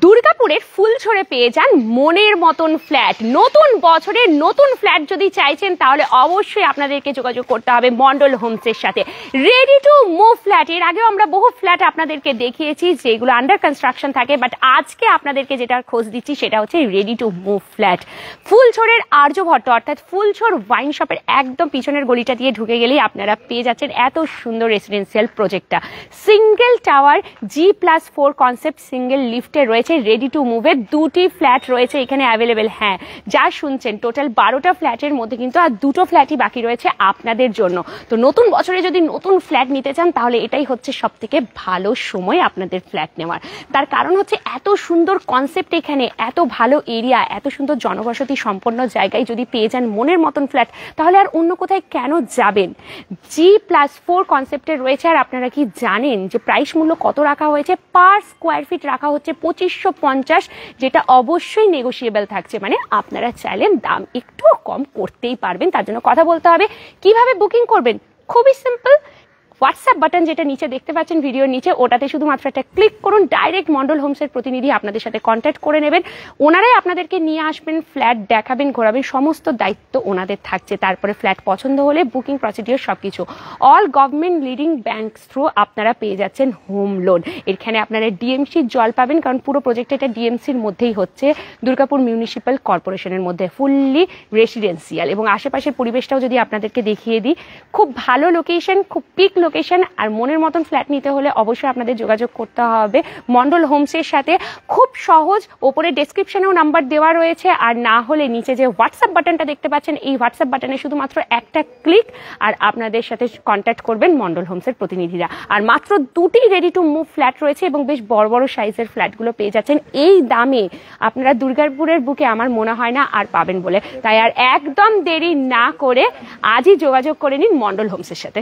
দুর্গাপুরের ফুলছড়ে পেয়ে যান মনের মতন ফ্ল্যাট। নতুন বছরের নতুন ফ্ল্যাট যদি চাইছেন তাহলে অবশ্যই আপনাদেরকে যোগাযোগ করতে হবে মন্ডল হোমসের সাথে। রেডি টু মুভ ফ্ল্যাট, এর আগেও আমরা বহু ফ্ল্যাট আপনাদেরকে দেখিয়েছি যেগুলো আন্ডার কনস্ট্রাকশন থাকে, বাট আজকে আপনাদেরকে যেটা খোঁজ দিচ্ছি সেটা হচ্ছে রেডি টু মুভ ফ্ল্যাট। ফুলছড়ের আর্যভট্ট অর্থাৎ ফুলছড় ওয়াইন শপের একদম পিছনের গলিটা দিয়ে ঢুকে গেলেই আপনারা পেয়ে যাচ্ছেন এত সুন্দর রেসিডেন্সিয়াল প্রজেক্টটা। Single tower G+4 concept, single লিফটে রয়েছে। রেডি টু মুভের দুটি ফ্ল্যাট রয়েছে এখানে অ্যাভেলেবেল। হ্যাঁ, যা শুনছেন টোটাল 12টা ফ্ল্যাটের মধ্যে কিন্তু আর দুটো ফ্ল্যাটই বাকি রয়েছে আপনাদের জন্য। তো নতুন বছরে যদি নতুন ফ্ল্যাট নিতে চান তাহলে এটাই হচ্ছে সব থেকে ভালো সময় আপনাদের ফ্ল্যাট নেওয়ার। তার কারণ হচ্ছে এত সুন্দর কনসেপ্ট এখানে, এত ভালো এরিয়া, এত সুন্দর জনবসতি সম্পন্ন জায়গায় যদি পেয়ে যান মনের মতন ফ্ল্যাট তাহলে আর অন্য কোথায় কেন যাবেন। G+4 কনসেপ্টে রয়েছে। আর আপনারা কি জানেন যে প্রাইস মূল্য কত রাখা হয়েছে? পার স্কোয়ার ফিট রাখা হচ্ছে 2550, যেটা অবশ্যই নেগোশিয়েবল থাকছে। মানে আপনারা চাইলেন দাম একটু কম করতেই পারবেন। তার জন্য কথা বলতে হবে। কিভাবে বুকিং করবেন? খুবই সিম্পল। হোয়াটসঅ্যাপ বাটন যেটা নিচে দেখতে পাচ্ছেন ভিডিওর নিচে, ওটাতে শুধুমাত্র একটা ক্লিক করুন। ডাইরেক্ট মন্ডল হোমসের প্রতিনিধি আপনাদের সাথে কন্ট্যাক্ট করে নেবেন। ওনারাই আপনাদেরকে নিয়ে আসবেন, ফ্ল্যাট দেখাবেন, ঘোরাবেন, সমস্ত দায়িত্ব ওনাদের থাকছে। তারপরে ফ্ল্যাট পছন্দ হলে বুকিং প্রসিডিওর সবকিছু all government leading banks through আপনারা পেয়ে যাচ্ছেন হোম লোন। এখানে আপনারা ডিএমসির জল পাবেন, কারণ পুরো প্রজেক্ট এটা ডিএমসির মধ্যেই হচ্ছে, দুর্গাপুর মিউনিসিপ্যাল কর্পোরেশনের মধ্যে, ফুললি রেসিডেন্সিয়াল। এবং আশেপাশের পরিবেশটাও যদি আপনাদেরকে দেখিয়ে দিই, খুব ভালো লোকেশন, খুব পিক লোকেশন। আর মনের মতন ফ্ল্যাট নিতে হলে অবশ্যই আপনাদের যোগাযোগ করতে হবে মন্ডল হোমসের সাথে। খুব সহজ, ওপরে ডেসক্রিপশনেও নাম্বার দেওয়া রয়েছে, আর না হলে নিচে যে হোয়াটসঅ্যাপ বাটনটা দেখতে পাচ্ছেন এই হোয়াটসঅ্যাপ বাটনে শুধুমাত্র একটা ক্লিক আর আপনাদের সাথে কন্ট্যাক্ট করবেন মন্ডল হোমসের প্রতিনিধিরা। আর মাত্র দুটি রেডি টু মুভ ফ্ল্যাট রয়েছে এবং বেশ বড় বড় সাইজের ফ্ল্যাটগুলো পেয়ে যাচ্ছেন এই দামে। আপনারা দুর্গাপুরের বুকে আমার মনে হয় না আর পাবেন বলে, তাই আর একদম দেরি না করে আজই যোগাযোগ করে নিন মন্ডল হোমসের সাথে।